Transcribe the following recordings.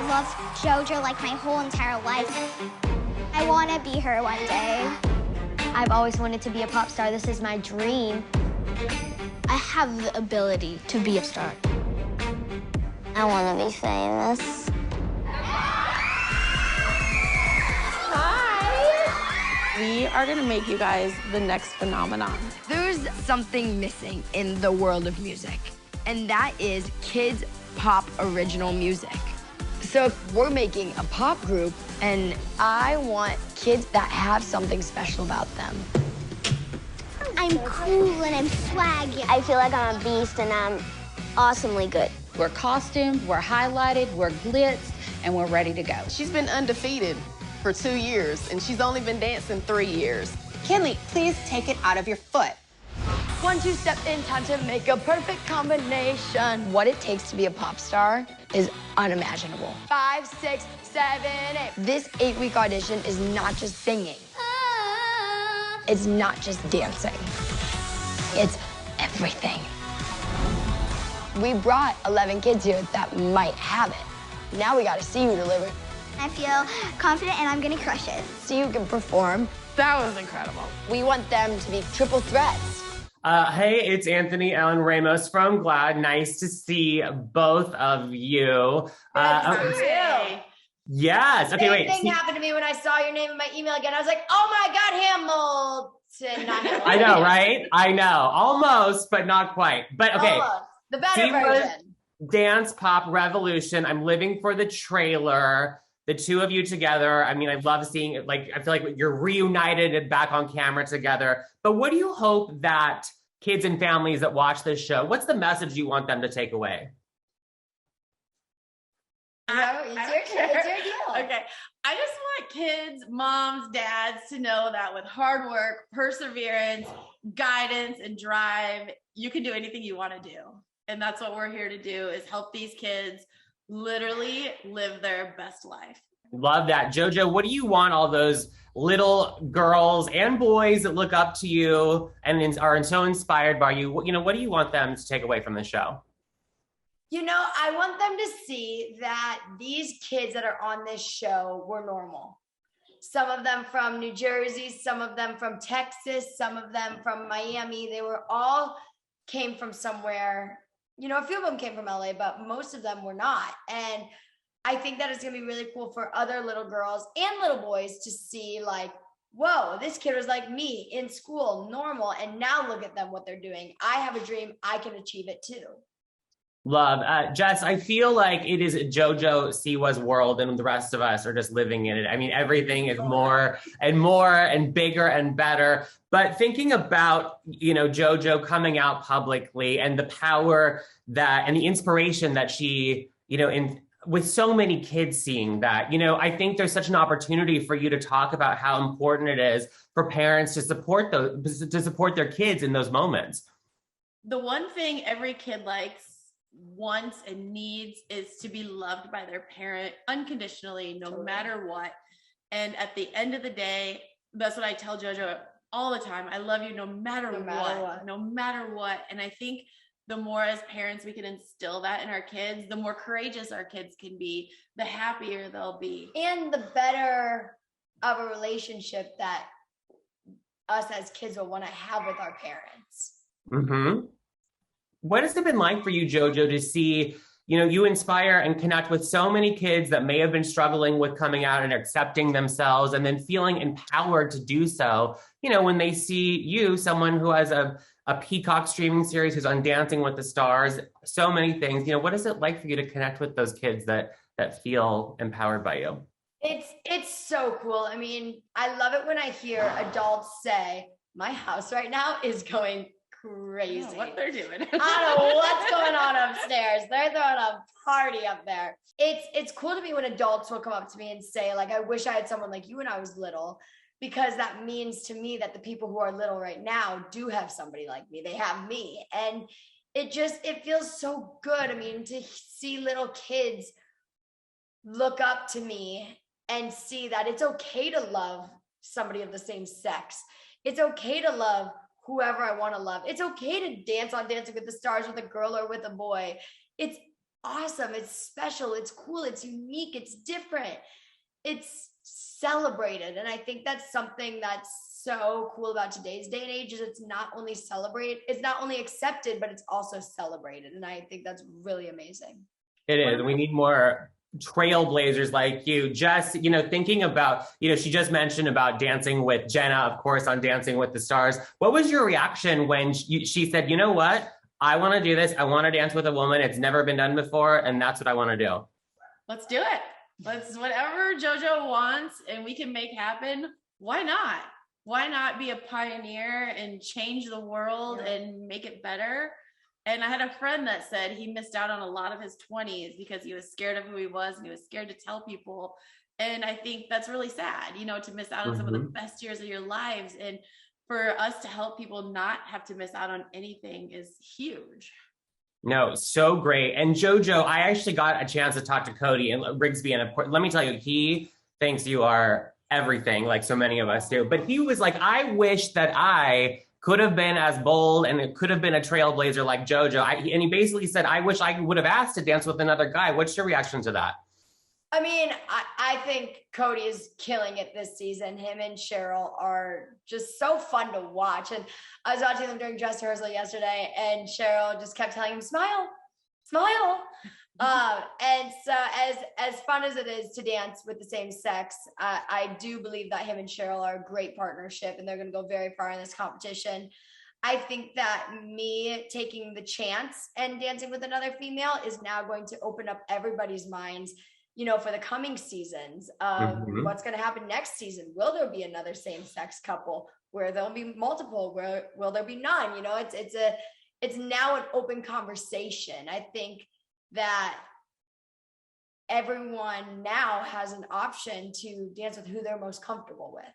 I've loved JoJo like my whole entire life. I want to be her one day. I've always wanted to be a pop star. This is my dream. I have the ability to be a star. I want to be famous. Hi! We are gonna make you guys the next phenomenon. There's something missing in the world of music, and that is kids' pop original music. So if we're making a pop group, and I want kids that have something special about them. I'm cool and I'm swaggy. I feel like I'm a beast and I'm awesomely good. We're costumed, we're highlighted, we're blitzed, and we're ready to go. She's been undefeated for 2 years, and she's only been dancing 3 years. Kinley, please take it out of your foot. 1, 2 step in time to make a perfect combination. What it takes to be a pop star is unimaginable. 5, 6, 7, 8. This 8-week audition is not just singing. It's not just dancing. It's everything. We brought 11 kids here that might have it. Now we gotta see you deliver. I feel confident and I'm gonna crush it. See who can perform. That was incredible. We want them to be triple threats. Hey, it's Anthony Allen Ramos from GLAAD. Nice to see both of you. Yes. Okay, wait. Same thing happened to me when I saw your name in my email again. I was like, oh my God, Hamilton. I know, right? I know. Almost, but not quite. But okay. Almost. The better version. Dance Pop Revolution. I'm living for the trailer. The two of you together. I mean, I love seeing it. Like, I feel like you're reunited and back on camera together. But what do you hope that kids and families that watch this show, what's the message you want them to take away? It's your deal. Okay. I just want kids, moms, dads to know that with hard work, perseverance, guidance, and drive, you can do anything you want to do. And that's what we're here to do, is help these kids literally live their best life. Love that. JoJo, what do you want all those little girls and boys that look up to you and are so inspired by you? What do you want them to take away from the show? I want them to see that these kids that are on this show were normal. Some of them from New Jersey, some of them from Texas, some of them from Miami. They were all came from somewhere. A few of them came from LA, but most of them were not. And I think that it's going to be really cool for other little girls and little boys to see, like, whoa, this kid was like me in school, normal. And now look at them, what they're doing. I have a dream. I can achieve it too. Love. Jess, I feel like it is JoJo Siwa's world and the rest of us are just living in it. I mean, everything is more and bigger and better. But thinking about, JoJo coming out publicly and the power and the inspiration that she, with so many kids seeing that, I think there's such an opportunity for you to talk about how important it is for parents to support their kids in those moments. The one thing every kid wants and needs is to be loved by their parent unconditionally, no matter what. And at the end of the day, that's what I tell JoJo all the time. I love you no matter what. And I think the more as parents we can instill that in our kids, the more courageous our kids can be, the happier they'll be. And the better of a relationship that us as kids will want to have with our parents. Mm-hmm. What has it been like for you, JoJo, to see, you inspire and connect with so many kids that may have been struggling with coming out and accepting themselves and then feeling empowered to do so, when they see you, someone who has a Peacock streaming series, who's on Dancing with the Stars, so many things, what is it like for you to connect with those kids that feel empowered by you? It's so cool. I mean, I love it when I hear adults say, my house right now is going crazy. What they're doing. I don't know what's going on upstairs. They're throwing a party up there. It's cool to me when adults will come up to me and say, like, I wish I had someone like you when I was little, because that means to me that the people who are little right now do have somebody like me. They have me. And it feels so good. I mean, to see little kids look up to me and see that it's okay to love somebody of the same sex. It's okay to love whoever I want to love. It's okay to dance on Dancing with the Stars with a girl or with a boy. It's awesome. It's special. It's cool. It's unique. It's different. It's celebrated. And I think that's something that's so cool about today's day and age is it's not only accepted, but it's also celebrated. And I think that's really amazing. It is. We need more trailblazers like you. Jess, thinking about, she just mentioned about dancing with Jenna, of course, on Dancing with the Stars. What was your reaction when she said, you know what? I want to do this. I want to dance with a woman. It's never been done before. And that's what I want to do. Let's do it. Whatever JoJo wants and we can make happen. Why not? Why not be a pioneer and change the world and make it better? And I had a friend that said he missed out on a lot of his 20s because he was scared of who he was and he was scared to tell people. And I think that's really sad, to miss out on some of the best years of your lives. And for us to help people not have to miss out on anything is huge. No, so great. And JoJo, I actually got a chance to talk to Cody Rigsby, and let me tell you, he thinks you are everything, like so many of us do. But he was like, I wish that I could have been as bold and it could have been a trailblazer like JoJo. And he basically said, I wish I would have asked to dance with another guy. What's your reaction to that? I mean, I think Cody is killing it this season. Him and Cheryl are just so fun to watch. And I was watching them during dress rehearsal yesterday, and Cheryl just kept telling him, smile, smile. And so as fun as it is to dance with the same sex, I do believe that him and Cheryl are a great partnership, and they're going to go very far in this competition. I think that me taking the chance and dancing with another female is now going to open up everybody's minds, for the coming seasons of what's going to happen next season. Will there be another same-sex couple? Where there'll be multiple? Where will there be none? It's now an open conversation. I think that everyone now has an option to dance with who they're most comfortable with.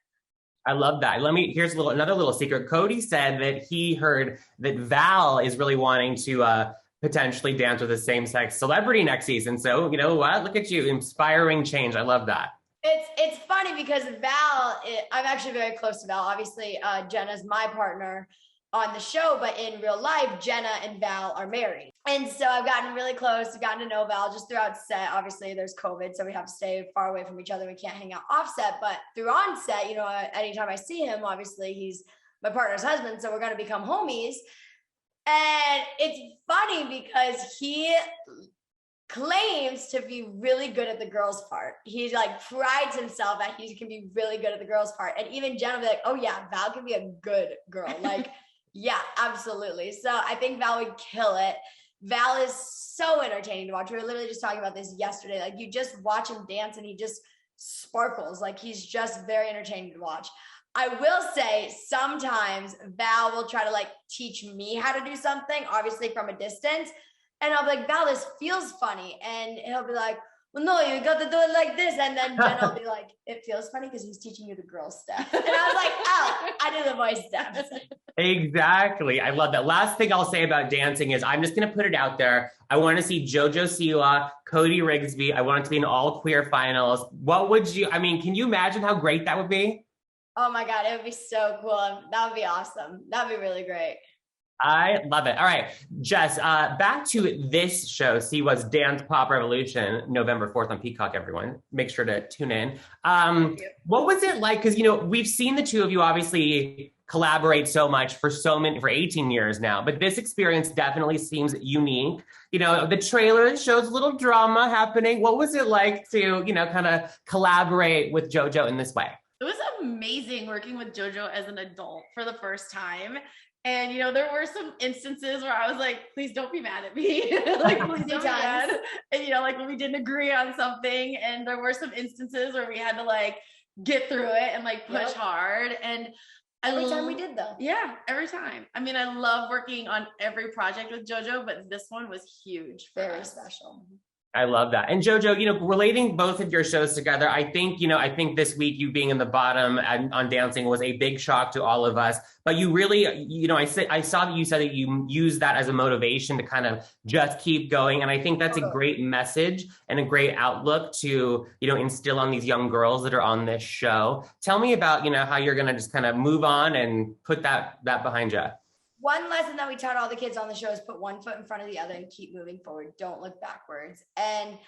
I love that. Here's another little secret. Cody said that he heard that Val is really wanting to potentially dance with a same-sex celebrity next season. So, you know what? Look at you, inspiring change. I love that. It's funny because Val, I'm actually very close to Val. Obviously, Jenna's my partner on the show, but in real life, Jenna and Val are married. And so I've gotten really close. I've gotten to know Val just throughout set. Obviously, there's COVID, so we have to stay far away from each other. We can't hang out offset, but through on set, anytime I see him, obviously he's my partner's husband, so we're going to become homies. And it's funny because he claims to be really good at the girls' part. He prides himself that he can be really good at the girls' part. And even Jen will be like, oh yeah, Val can be a good girl. Yeah, absolutely. So I think Val would kill it. Val is so entertaining to watch. We were literally just talking about this yesterday. You just watch him dance and he just sparkles. He's just very entertaining to watch. I will say sometimes Val will try to teach me how to do something, obviously from a distance. And I'll be like, Val, this feels funny. And he'll be like, well, no, you got to do it like this. And then Jen will be like, it feels funny because he's teaching you the girl steps. And I was like, oh, I do the voice steps. Exactly. I love that. Last thing I'll say about dancing is I'm just going to put it out there. I want to see JoJo Siwa, Cody Rigsby. I want it to be an all queer finals. Can you imagine how great that would be? Oh my God, it would be so cool. That would be awesome. That would be really great. I love it. All right, Jess, back to this show, Siwa's Dance Pop Revolution, November 4th on Peacock, everyone. Make sure to tune in. What was it like? Because, we've seen the two of you obviously collaborate so much for 18 years now, but this experience definitely seems unique. The trailer shows a little drama happening. What was it like to, kind of collaborate with JoJo in this way? It was amazing working with JoJo as an adult for the first time. And, there were some instances where I was like, please don't be mad at me. Please don't be mad. And, when we didn't agree on something. And there were some instances where we had to get through it and push hard. And every time we did though. Yeah, every time. I love working on every project with JoJo, but this one was huge. Very special. I love that. And JoJo, relating both of your shows together, I think this week you being in the bottom on dancing was a big shock to all of us. But you really, I saw that you said that you use that as a motivation to kind of just keep going. And I think that's a great message and a great outlook to, instill on these young girls that are on this show. Tell me about, how you're going to just kind of move on and put that behind you. One lesson that we taught all the kids on the show is put one foot in front of the other and keep moving forward. Don't look backwards. And,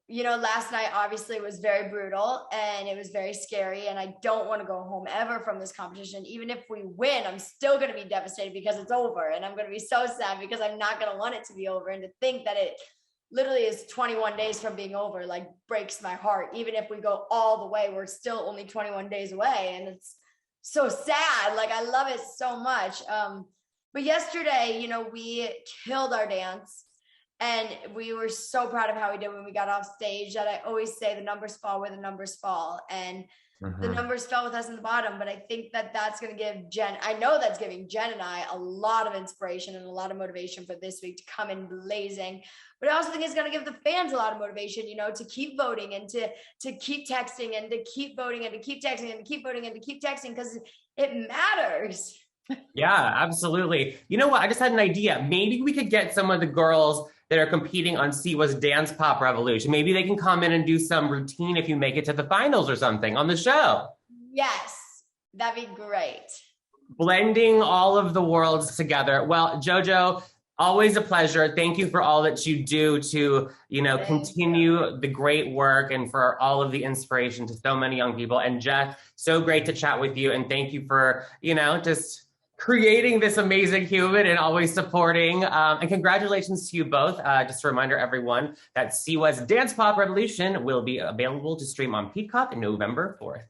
you know, last night obviously was very brutal and it was very scary. And I don't want to go home ever from this competition. Even if we win, I'm still going to be devastated because it's over. And I'm going to be so sad because I'm not going to want it to be over. And to think that it literally is 21 days from being over, like, breaks my heart. Even if we go all the way, we're still only 21 days away. And it's so sad. Like, I love it so much. But yesterday, you know, we killed our dance and we were so proud of how we did when we got off stage. That I always say the numbers fall where the numbers fall, and the numbers fell with us in the bottom. But I think that that's going to give Jen, I know that's giving Jen and I a lot of inspiration and a lot of motivation for this week to come in blazing. But I also think it's going to give the fans a lot of motivation, you know, to keep voting and to keep texting and to keep voting and to keep texting and to keep voting and to keep texting, because it matters. Yeah, absolutely. You know what? I just had an idea. Maybe we could get some of the girls that are competing on Siwa's Dance Pop Revolution. Maybe they can come in and do some routine if you make it to the finals or something on the show. Yes, that'd be great. Blending all of the worlds together. Well, JoJo, always a pleasure. Thank you for all that you do to, you know, continue the great work and for all of the inspiration to so many young people. And Jess, so great to chat with you. And thank you for, you know, just creating this amazing human and always supporting. And congratulations to you both. Just a reminder, everyone, that Siwa's Dance Pop Revolution will be available to stream on Peacock November 4th.